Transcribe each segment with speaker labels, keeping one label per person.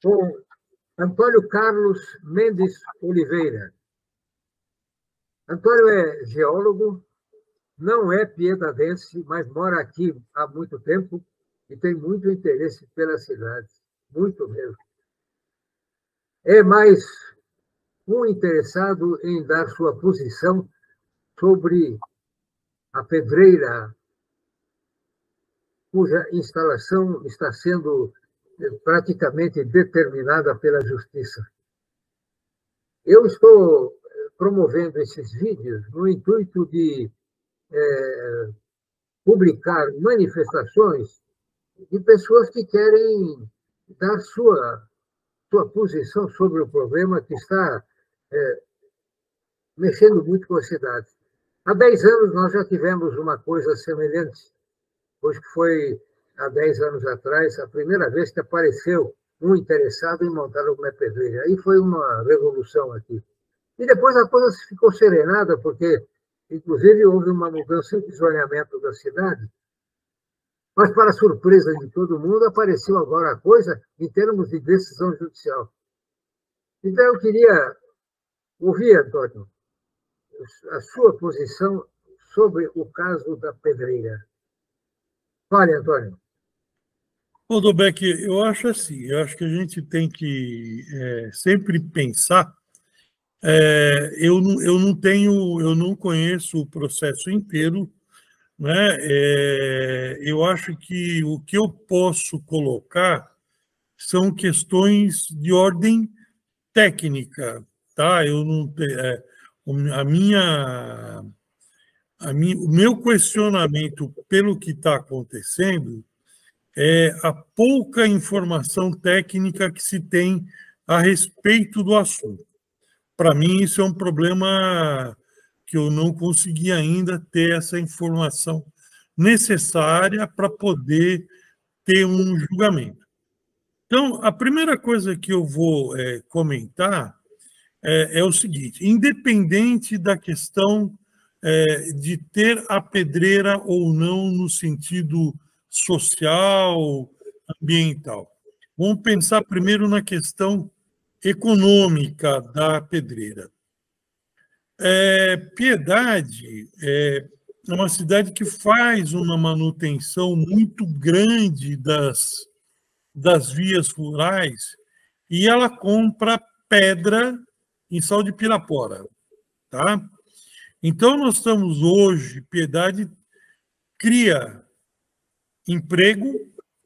Speaker 1: com Antônio Carlos Mendes Oliveira. Antônio é geólogo, não é piedadense, mas mora aqui há muito tempo e tem muito interesse pela cidade, muito mesmo. É mais um interessado em dar sua posição sobre a pedreira, cuja instalação está sendo praticamente determinada pela Justiça. Eu estou promovendo esses vídeos no intuito de publicar manifestações de pessoas que querem dar sua posição sobre o problema que está mexendo muito com a cidade. Há 10 anos nós já tivemos uma coisa semelhante, pois que foi há 10 anos atrás a primeira vez que apareceu um interessado em montar uma pedreira. Aí foi uma revolução aqui. E depois a coisa ficou serenada, porque, inclusive, houve uma mudança de zoneamento da cidade. Mas, para a surpresa de todo mundo, apareceu agora a coisa em termos de decisão judicial. Então, eu queria ouvir, Antônio, a sua posição sobre o caso da pedreira. Fale, Antônio.
Speaker 2: Bom, Dolbeck, eu acho assim, eu acho que a gente tem que sempre pensar. Eu não conheço o processo inteiro, né? Eu acho que o que eu posso colocar são questões de ordem técnica, tá? Eu não o meu questionamento pelo que está acontecendo é a pouca informação técnica que se tem a respeito do assunto. Para mim, isso é um problema que eu não consegui ainda ter essa informação necessária para poder ter um julgamento. Então, a primeira coisa que eu vou comentar é o seguinte: independente da questão de ter a pedreira ou não no sentido social, ambiental, vamos pensar primeiro na questão econômica da pedreira. Piedade é uma cidade que faz uma manutenção muito grande das vias rurais e ela compra pedra em Sal de Pirapora, tá? Então, nós estamos hoje, Piedade cria emprego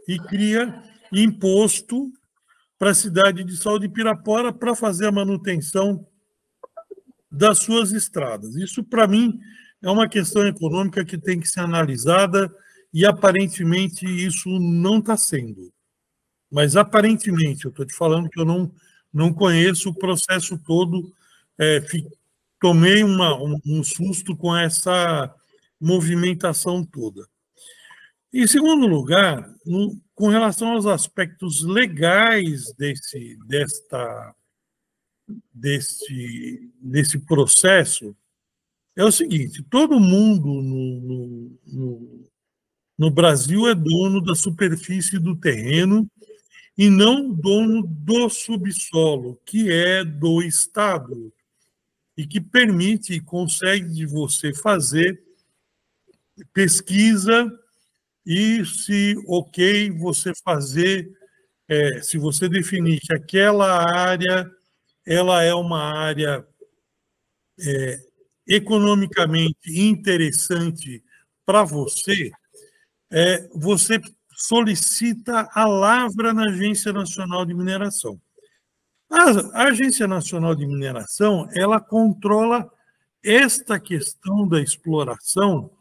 Speaker 2: e cria imposto para a cidade de Sal de Pirapora para fazer a manutenção das suas estradas. Isso, para mim, é uma questão econômica que tem que ser analisada e, aparentemente, isso não está sendo. Mas, aparentemente, eu estou te falando que eu não conheço o processo todo, tomei um susto com essa movimentação toda. Em segundo lugar, com relação aos aspectos legais desse processo, é o seguinte: todo mundo no Brasil é dono da superfície do terreno e não dono do subsolo, que é do Estado, e que permite e consegue de você fazer pesquisa e, se você fazer, se você definir que aquela área ela é uma área economicamente interessante para você, você solicita a lavra na Agência Nacional de Mineração. A Agência Nacional de Mineração, ela controla esta questão da exploração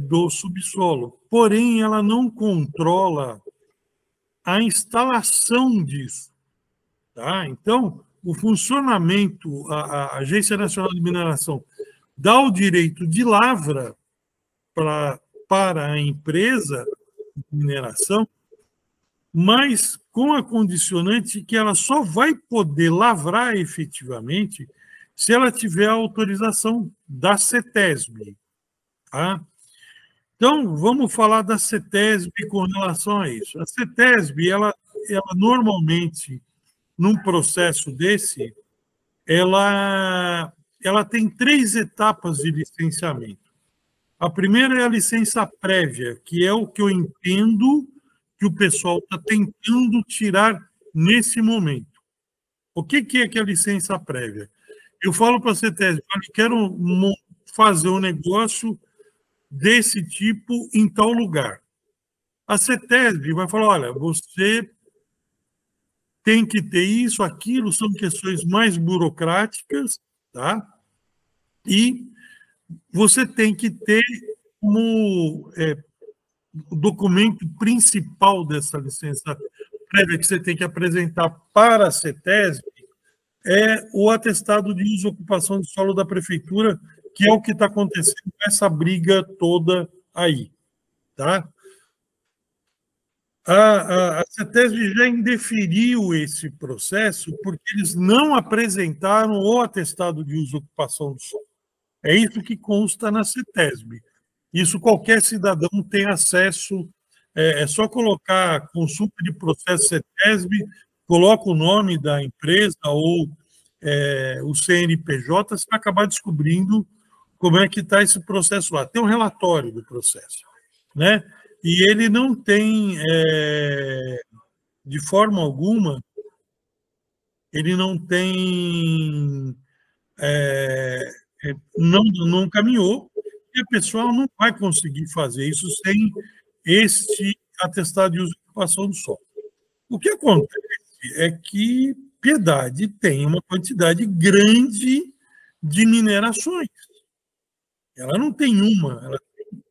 Speaker 2: do subsolo, porém ela não controla a instalação disso, tá? Então, o funcionamento, a Agência Nacional de Mineração dá o direito de lavra para a empresa de mineração, mas com a condicionante que ela só vai poder lavrar efetivamente se ela tiver a autorização da CETESB. Tá? Então, vamos falar da CETESB com relação a isso. A CETESB ela normalmente, num processo desse, ela tem 3 etapas de licenciamento. A primeira é a licença prévia, que é o que eu entendo que o pessoal está tentando tirar nesse momento. O que é a licença prévia? Eu falo para a CETESB, quero fazer um negócio desse tipo em tal lugar. A CETESB vai falar, olha, você tem que ter isso, aquilo, são questões mais burocráticas, tá? E você tem que ter como o documento principal dessa licença prévia que você tem que apresentar para a CETESB é o atestado de uso e ocupação de solo da prefeitura, que é o que está acontecendo com essa briga toda aí, tá? A CETESB já indeferiu esse processo porque eles não apresentaram o atestado de uso e ocupação do solo. É isso que consta na CETESB. Isso qualquer cidadão tem acesso, é só colocar consulta de processo CETESB, coloca o nome da empresa ou o CNPJ, você vai acabar descobrindo como é que está esse processo lá. Tem um relatório do processo, né? E ele não tem, de forma alguma, ele não tem, não caminhou, e a pessoa não vai conseguir fazer isso sem este atestado de uso e ocupação do solo. O que acontece é que Piedade tem uma quantidade grande de minerações. Ela não tem uma, ela tem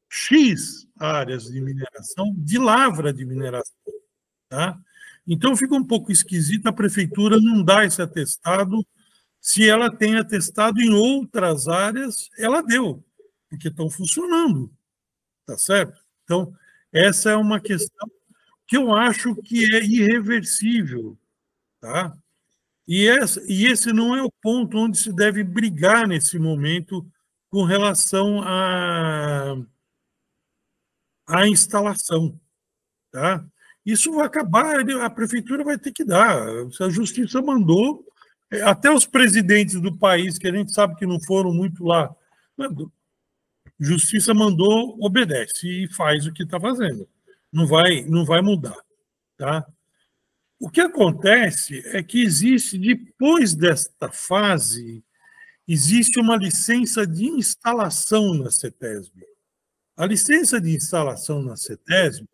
Speaker 2: X áreas de mineração, de lavra de mineração. Tá? Então, fica um pouco esquisito a prefeitura não dar esse atestado. Se ela tem atestado em outras áreas, ela deu, porque estão funcionando. Tá certo? Então, essa é uma questão que eu acho que é irreversível. Tá? E esse não é o ponto onde se deve brigar nesse momento com relação à instalação. Tá? Isso vai acabar, a prefeitura vai ter que dar. Se a justiça mandou, até os presidentes do país, que a gente sabe que não foram muito lá, justiça mandou, obedece e faz o que está fazendo. Não vai mudar. Tá? O que acontece é que existe, depois desta fase, existe uma licença de instalação na CETESB. A licença de instalação na CETESB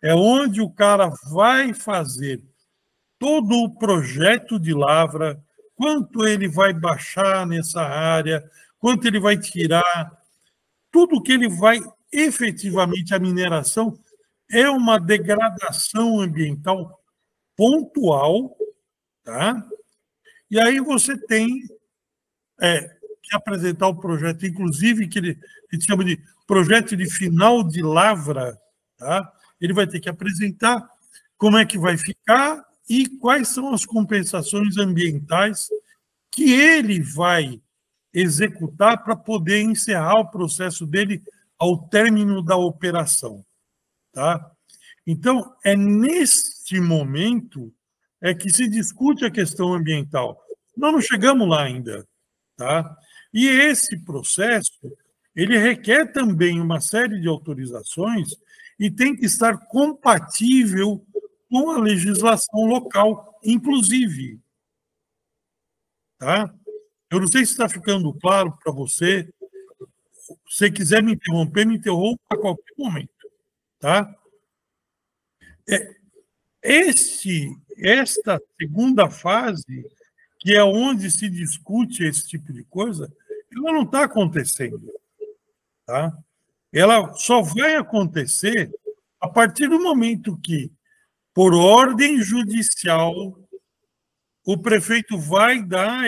Speaker 2: é onde o cara vai fazer todo o projeto de lavra, quanto ele vai baixar nessa área, quanto ele vai tirar, tudo que ele vai efetivamente, a mineração é uma degradação ambiental pontual, tá? E aí você tem que apresentar o projeto, inclusive, que ele chama de projeto de final de lavra, tá? Ele vai ter que apresentar como é que vai ficar e quais são as compensações ambientais que ele vai executar para poder encerrar o processo dele ao término da operação. Tá? Então, é neste momento que se discute a questão ambiental. Nós não chegamos lá ainda. Tá? E esse processo ele requer também uma série de autorizações e tem que estar compatível com a legislação local, inclusive. Tá? Eu não sei se está ficando claro para você. Se você quiser me interrompa a qualquer momento. Tá? Esta segunda fase, que é onde se discute esse tipo de coisa, ela não está acontecendo. Tá? Ela só vai acontecer a partir do momento que, por ordem judicial, o prefeito vai dar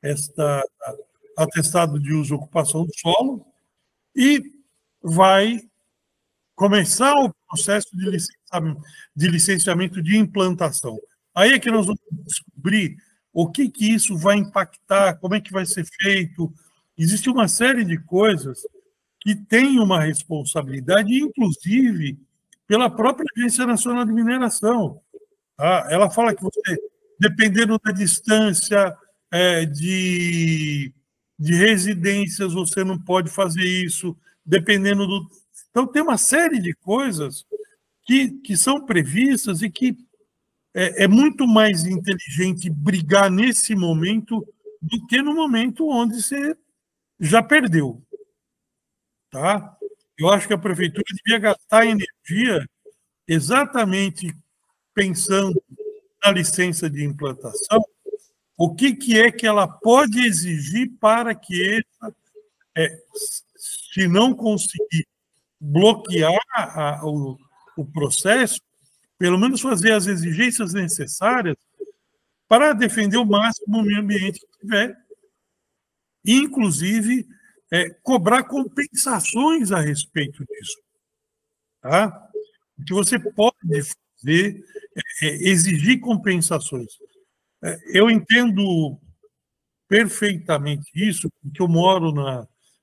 Speaker 2: esta atestado de uso e ocupação do solo e vai começar o processo de licenciamento de implantação. Aí é que nós vamos descobrir o que isso vai impactar, como é que vai ser feito. Existe uma série de coisas que têm uma responsabilidade, inclusive pela própria Agência Nacional de Mineração. Tá? Ela fala que você, dependendo da distância de residências, você não pode fazer isso, dependendo do... Então, tem uma série de coisas que são previstas e que é muito mais inteligente brigar nesse momento do que no momento onde você já perdeu. Tá? Eu acho que a prefeitura devia gastar energia exatamente pensando na licença de implantação, o que é que ela pode exigir para que essa, se não conseguir bloquear o processo, pelo menos fazer as exigências necessárias para defender o máximo o meio ambiente que tiver, e, inclusive, cobrar compensações a respeito disso. Tá? O que você pode fazer é exigir compensações. Eu entendo perfeitamente isso, porque eu moro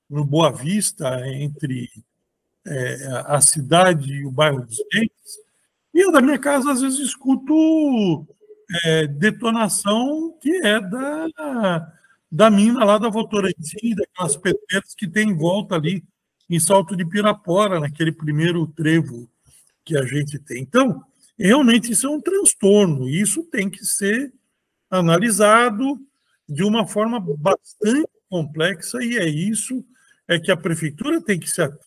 Speaker 2: no Boa Vista, entre a cidade e o bairro dos Reis, e eu, da minha casa, às vezes, escuto detonação que é da mina lá da Votorantim, daquelas pedreiras que tem em volta ali, em Salto de Pirapora, naquele primeiro trevo que a gente tem. Então, realmente, isso é um transtorno, e isso tem que ser analisado de uma forma bastante complexa, e é isso que a prefeitura tem que se ater,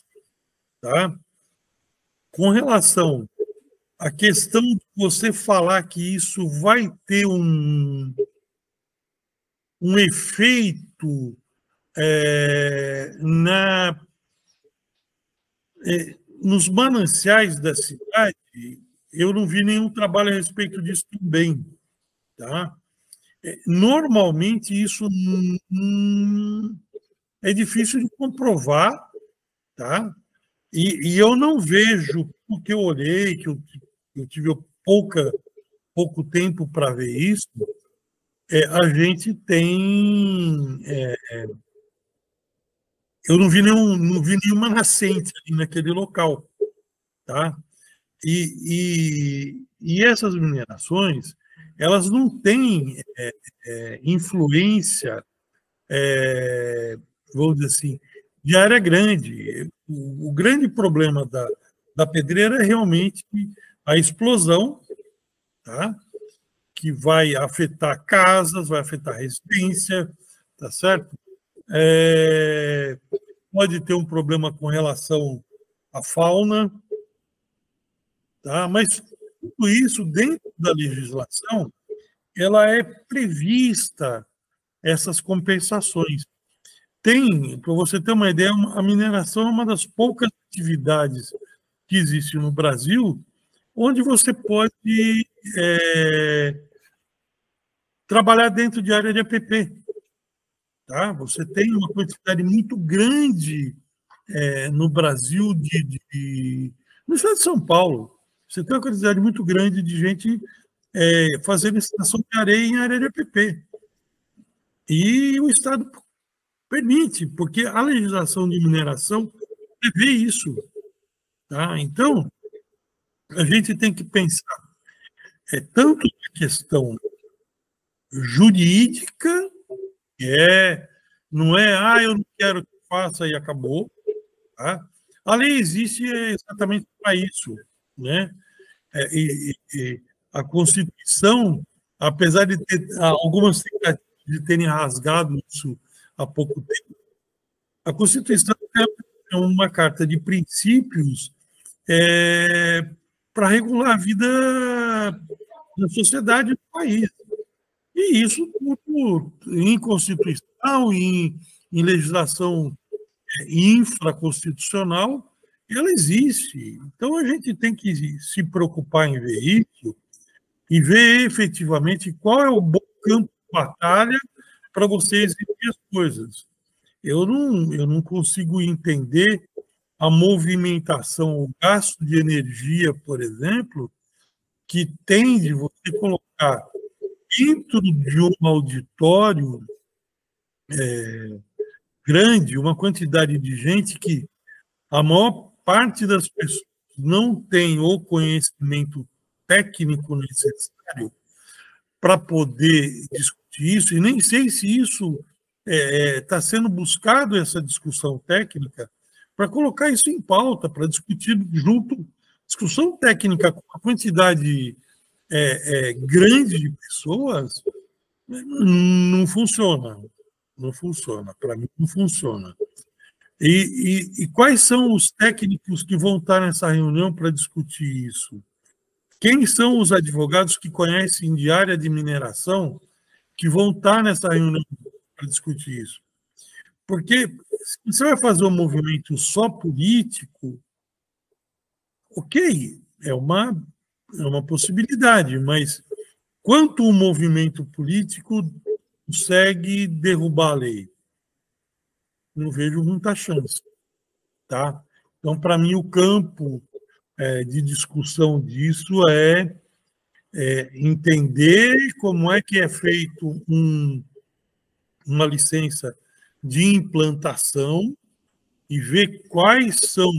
Speaker 2: tá? Com relação à questão de você falar que isso vai ter um efeito nos mananciais da cidade, eu não vi nenhum trabalho a respeito disso também. Tá? Normalmente, isso é difícil de comprovar, tá? E eu não vejo, porque eu olhei, que eu tive pouco tempo para ver isso, a gente tem... eu não vi nenhuma nascente ali naquele local. Tá? E essas minerações, elas não têm influência, vamos dizer assim, de área grande. O grande problema da pedreira é realmente a explosão, tá? Que vai afetar casas, vai afetar residência, tá certo? Pode ter um problema com relação à fauna, tá? Mas tudo isso, dentro da legislação, ela é prevista essas compensações. Para você ter uma ideia, a mineração é uma das poucas atividades que existe no Brasil onde você pode trabalhar dentro de área de APP. Tá? Você tem uma quantidade muito grande no Brasil, no estado de São Paulo, você tem uma quantidade muito grande de gente fazendo extração de areia em área de APP. E o Estado permite, porque a legislação de mineração prevê isso. Tá? Então, a gente tem que pensar tanto na questão jurídica, que não é, eu não quero que faça e acabou. Tá? A lei existe exatamente para isso. Né? E a Constituição, apesar de ter algumas tentativas de terem rasgado isso há pouco tempo, a Constituição é uma carta de princípios para regular a vida da sociedade do país. E isso tudo em Constituição, em legislação infraconstitucional, ela existe. Então, a gente tem que se preocupar em ver isso e ver efetivamente qual é o bom campo de batalha para você exigir as coisas. Eu não consigo entender a movimentação, o gasto de energia, por exemplo, que tem de você colocar dentro de um auditório grande uma quantidade de gente que a maior parte das pessoas não têm o conhecimento técnico necessário para poder discutir isso, e nem sei se isso está sendo buscado, essa discussão técnica, para colocar isso em pauta, para discutir junto, discussão técnica com uma quantidade grande de pessoas, não funciona. Não funciona. Para mim, não funciona. E quais são os técnicos que vão estar nessa reunião para discutir isso? Quem são os advogados que conhecem de área de mineração que vão estar nessa reunião para discutir isso? Porque se você vai fazer um movimento só político, ok, é uma possibilidade, mas quanto o movimento político consegue derrubar a lei? Não vejo muita chance. Tá? Então, para mim, o campo de discussão disso é entender como é que é feito uma licença de implantação e ver quais são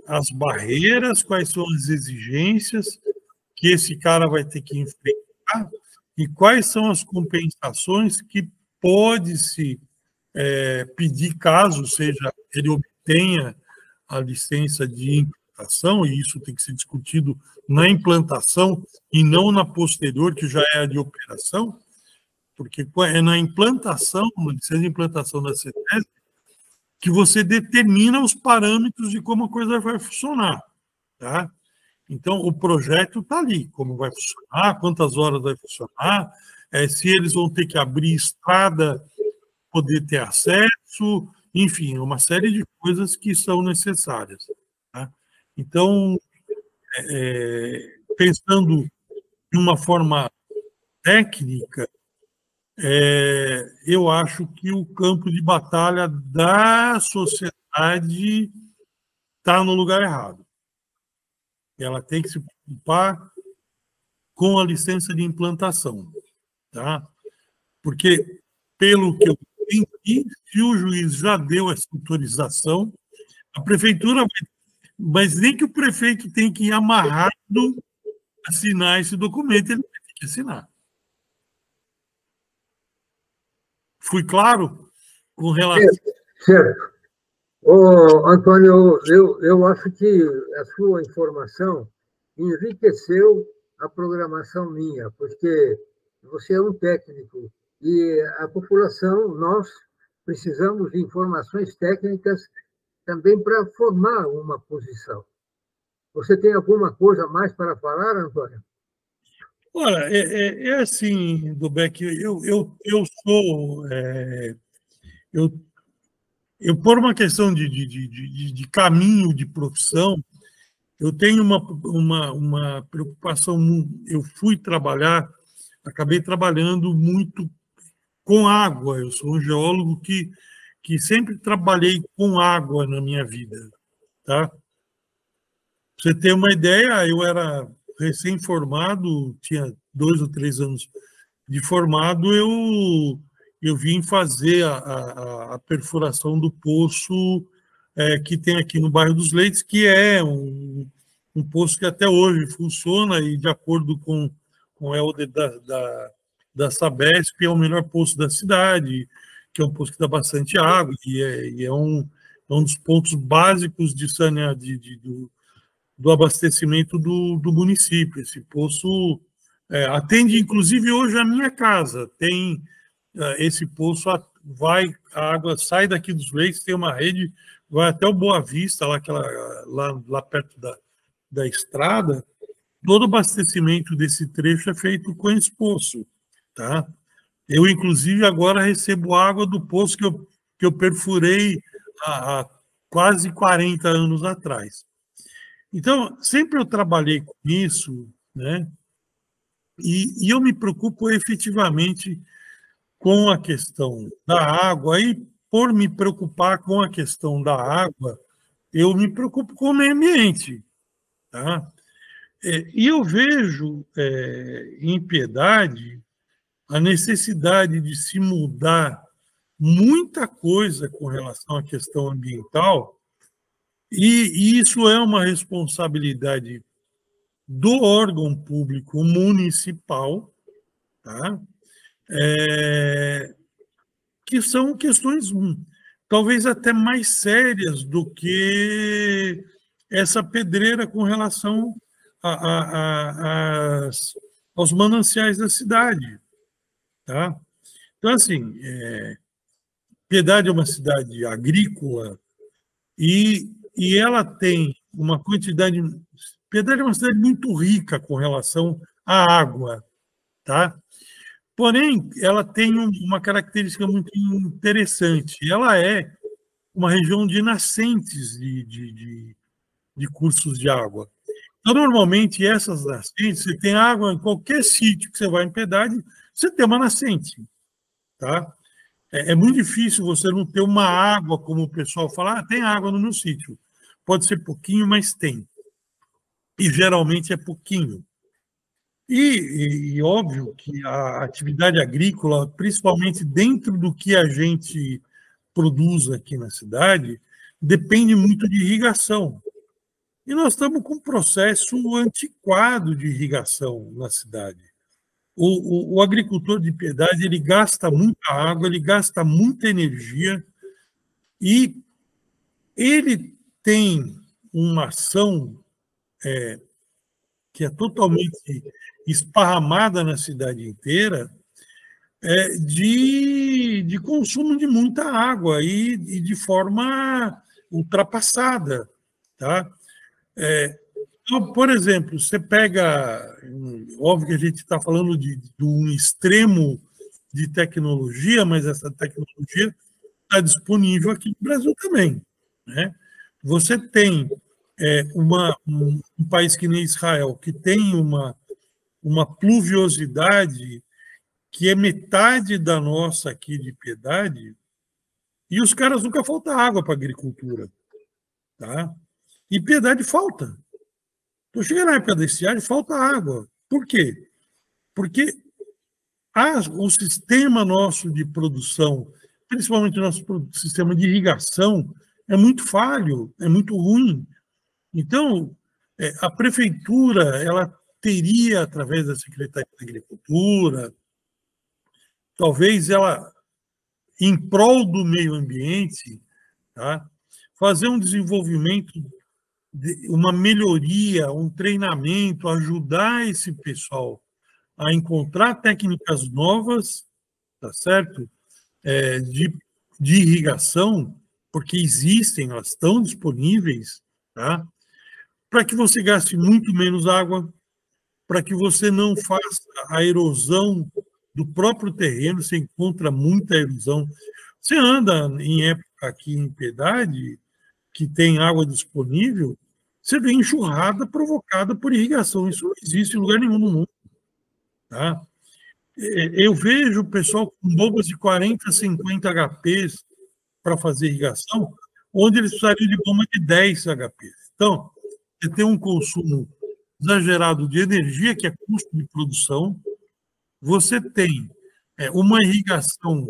Speaker 2: as barreiras, quais são as exigências que esse cara vai ter que enfrentar e quais são as compensações que pode-se pedir caso seja ele obtenha a licença de implantação, e isso tem que ser discutido na implantação e não na posterior, que já é a de operação, porque é na implantação, na licença de implantação da CETESB, que você determina os parâmetros de como a coisa vai funcionar. Tá? Então, o projeto está ali, como vai funcionar, quantas horas vai funcionar, se eles vão ter que abrir estrada, poder ter acesso, enfim, uma série de coisas que são necessárias. Tá? Então, pensando de uma forma técnica, eu acho que o campo de batalha da sociedade está no lugar errado. Ela tem que se preocupar com a licença de implantação. Tá? Porque, pelo que eu entendi, se o juiz já deu essa autorização, a prefeitura, mas nem que o prefeito tenha que ir amarrado a assinar esse documento, ele tem que assinar. Fui claro com relação...
Speaker 1: Certo. Ô, Antônio, eu acho que a sua informação enriqueceu a programação minha, porque você é um técnico e a população, nós precisamos de informações técnicas também para formar uma posição. Você tem alguma coisa mais para falar, Antônio?
Speaker 2: Olha, assim, Dubeck, eu sou... Eu, por uma questão de caminho de profissão, eu tenho uma preocupação. Eu fui trabalhar, acabei trabalhando muito com água. Eu sou um geólogo que sempre trabalhei com água na minha vida. Tá? Pra você ter uma ideia, eu era recém-formado, tinha 2 ou 3 anos de formado, eu vim fazer a perfuração do poço que tem aqui no bairro dos Leites, que é um poço que até hoje funciona e, de acordo com o Helder da Sabesp, é o melhor poço da cidade, que é um poço que dá bastante água, e é um dos pontos básicos do abastecimento do município. Esse poço atende, inclusive, hoje a minha casa. Tem esse poço, a água sai daqui dos Leitos, tem uma rede, vai até o Boa Vista, lá perto da estrada. Todo o abastecimento desse trecho é feito com esse poço. Tá? Eu, inclusive, agora recebo água do poço que eu perfurei há quase 40 anos atrás. Então, sempre eu trabalhei com isso, né? E eu me preocupo efetivamente com a questão da água, e por me preocupar com a questão da água, eu me preocupo com o meio ambiente. Tá? E eu vejo em Piedade a necessidade de se mudar muita coisa com relação à questão ambiental, E isso é uma responsabilidade do órgão público municipal, tá? Que são questões talvez até mais sérias do que essa pedreira com relação aos mananciais da cidade. Tá? Então, assim, Piedade é uma cidade agrícola e ela tem uma quantidade... Piedade é uma cidade muito rica com relação à água, tá? Porém, ela tem uma característica muito interessante. Ela é uma região de nascentes de cursos de água. Então, normalmente, essas nascentes, você tem água em qualquer sítio que você vai em Piedade, você tem uma nascente. Tá? É muito difícil você não ter uma água, como o pessoal fala, tem água no meu sítio. Pode ser pouquinho, mas tem. E geralmente é pouquinho. E óbvio que a atividade agrícola, principalmente dentro do que a gente produz aqui na cidade, depende muito de irrigação. E nós estamos com um processo antiquado de irrigação na cidade. O agricultor de Piedade, ele gasta muita água, ele gasta muita energia e ele tem uma ação que é totalmente esparramada na cidade inteira, de consumo de muita água e de forma ultrapassada. Tá? Então, por exemplo, você pega... Óbvio que a gente está falando de um extremo de tecnologia, mas essa tecnologia está disponível aqui no Brasil também. Né? Você tem um país que nem Israel, que tem uma pluviosidade que é metade da nossa aqui de Piedade, e os caras nunca falta água para a agricultura. Tá? E Piedade falta. Então, chega na época da estiagem, falta água. Por quê? Porque o sistema nosso de produção, principalmente o nosso sistema de irrigação, é muito falho, é muito ruim. Então, a prefeitura ela teria, através da Secretaria da Agricultura, talvez ela, em prol do meio ambiente, tá, fazer um desenvolvimento, uma melhoria, um treinamento, ajudar esse pessoal a encontrar técnicas novas, tá certo? De irrigação, porque existem, elas estão disponíveis, tá? Para que você gaste muito menos água, para que você não faça a erosão do próprio terreno, você encontra muita erosão. Você anda em época aqui em Piedade, que tem água disponível, você vê enxurrada provocada por irrigação. Isso não existe em lugar nenhum no mundo. Tá? Eu vejo o pessoal com bombas de 40, 50 HPs para fazer irrigação, onde eles precisariam de bomba de 10 HPs. Então, você tem um consumo exagerado de energia, que é custo de produção, você tem uma irrigação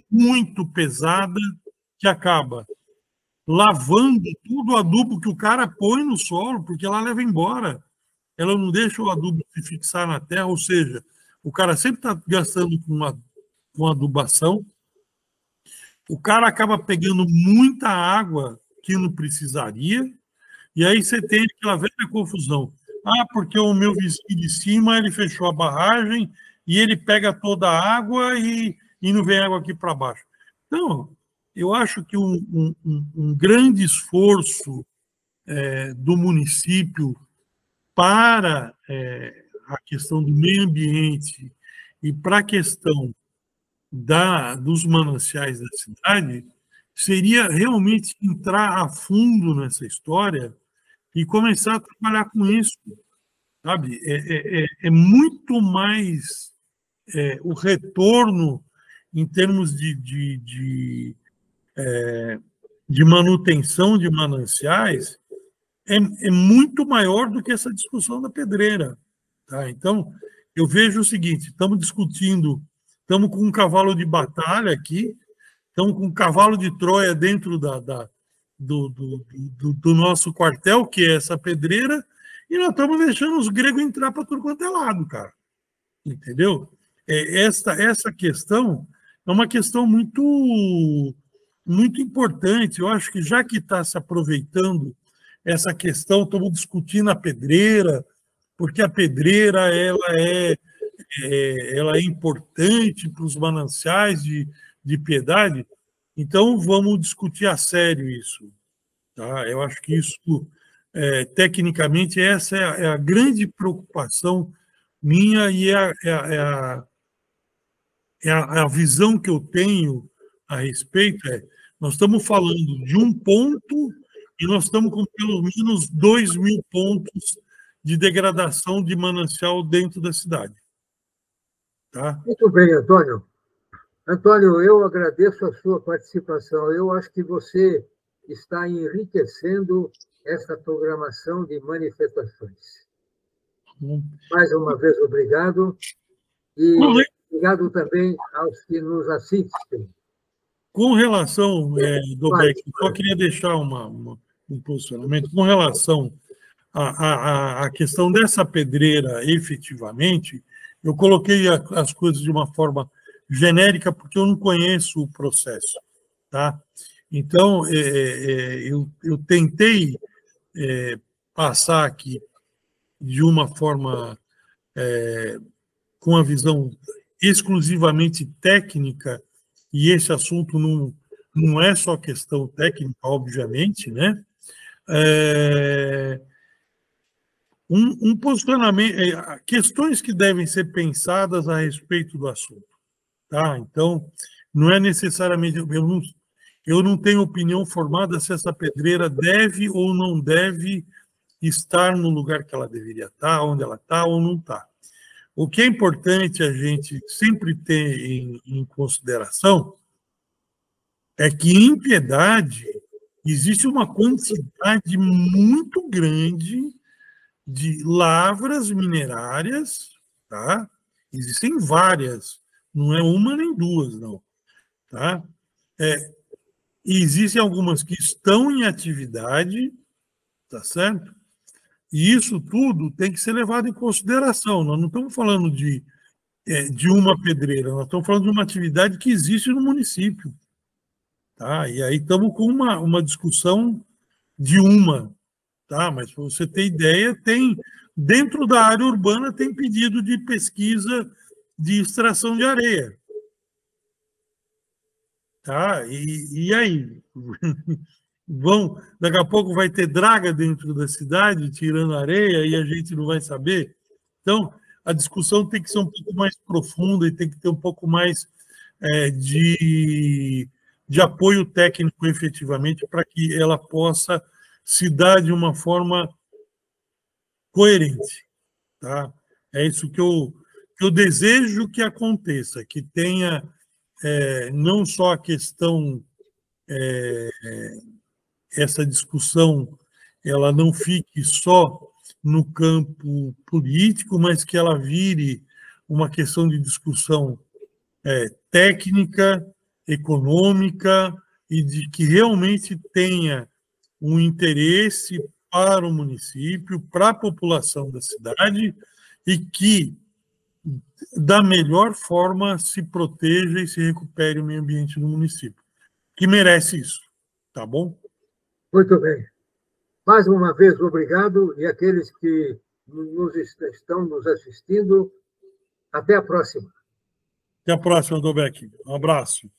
Speaker 2: muito pesada, que acaba lavando tudo o adubo que o cara põe no solo, porque ela leva embora. Ela não deixa o adubo se fixar na terra, ou seja, o cara sempre está gastando com adubação, o cara acaba pegando muita água que não precisaria, e aí você tem aquela velha confusão. Porque o meu vizinho de cima ele fechou a barragem e ele pega toda a água e não vem água aqui para baixo. Então, eu acho que um grande esforço do município para a questão do meio ambiente e para a questão dos mananciais da cidade seria realmente entrar a fundo nessa história e começar a trabalhar com isso, sabe? É muito mais o retorno em termos de manutenção de mananciais é muito maior do que essa discussão da pedreira. Tá? Então, eu vejo o seguinte, estamos discutindo, estamos com um cavalo de batalha aqui, estamos com um cavalo de Troia dentro do nosso quartel, que é essa pedreira, e nós estamos deixando os gregos entrar para tudo quanto é lado, cara. Entendeu? Essa questão é uma questão muito importante. Eu acho que já que está se aproveitando essa questão, estamos discutindo a pedreira, porque a pedreira ela é importante para os mananciais de Piedade, então vamos discutir a sério isso. Tá? Eu acho que isso, tecnicamente, essa é a grande preocupação minha e a visão que eu tenho a respeito. Nós estamos falando de um ponto e nós estamos com pelo menos 2.000 pontos de degradação de manancial dentro da cidade. Tá?
Speaker 1: Muito bem, Antônio. Antônio, eu agradeço a sua participação. Eu acho que você está enriquecendo essa programação de manifestações. Mais uma vez, obrigado. E obrigado também aos que nos assistem.
Speaker 2: Com relação, Dobeck, só queria deixar um posicionamento. Com relação à questão dessa pedreira, efetivamente, eu coloquei as coisas de uma forma genérica, porque eu não conheço o processo. Tá? Então, eu tentei passar aqui de uma forma com a visão exclusivamente técnica, e esse assunto não é só questão técnica, obviamente, né? Um posicionamento, questões que devem ser pensadas a respeito do assunto. Tá? Então, não é necessariamente... Eu não tenho opinião formada se essa pedreira deve ou não deve estar no lugar que ela deveria estar, onde ela está ou não está. O que é importante a gente sempre ter em consideração é que, em Piedade, existe uma quantidade muito grande de lavras minerárias, tá? Existem várias, não é uma nem duas, não. Tá? Existem algumas que estão em atividade, tá certo? E isso tudo tem que ser levado em consideração. Nós não estamos falando de uma pedreira, nós estamos falando de uma atividade que existe no município. Tá? E aí estamos com uma discussão de uma. Tá? Mas, para você ter ideia, dentro da área urbana tem pedido de pesquisa de extração de areia. Tá? E aí? Daqui a pouco vai ter draga dentro da cidade, tirando areia, e a gente não vai saber. Então, a discussão tem que ser um pouco mais profunda e tem que ter um pouco mais de apoio técnico, efetivamente, para que ela possa se dar de uma forma coerente. Tá? É isso que eu desejo que aconteça, que tenha não só a questão... essa discussão ela não fique só no campo político, mas que ela vire uma questão de discussão técnica, econômica, e de que realmente tenha um interesse para o município, para a população da cidade, e que, da melhor forma, se proteja e se recupere o meio ambiente do município, que merece isso. Tá bom?
Speaker 1: Muito bem. Mais uma vez, obrigado. E aqueles que estão nos assistindo, até a próxima.
Speaker 2: Até a próxima, Dobeck. Um abraço.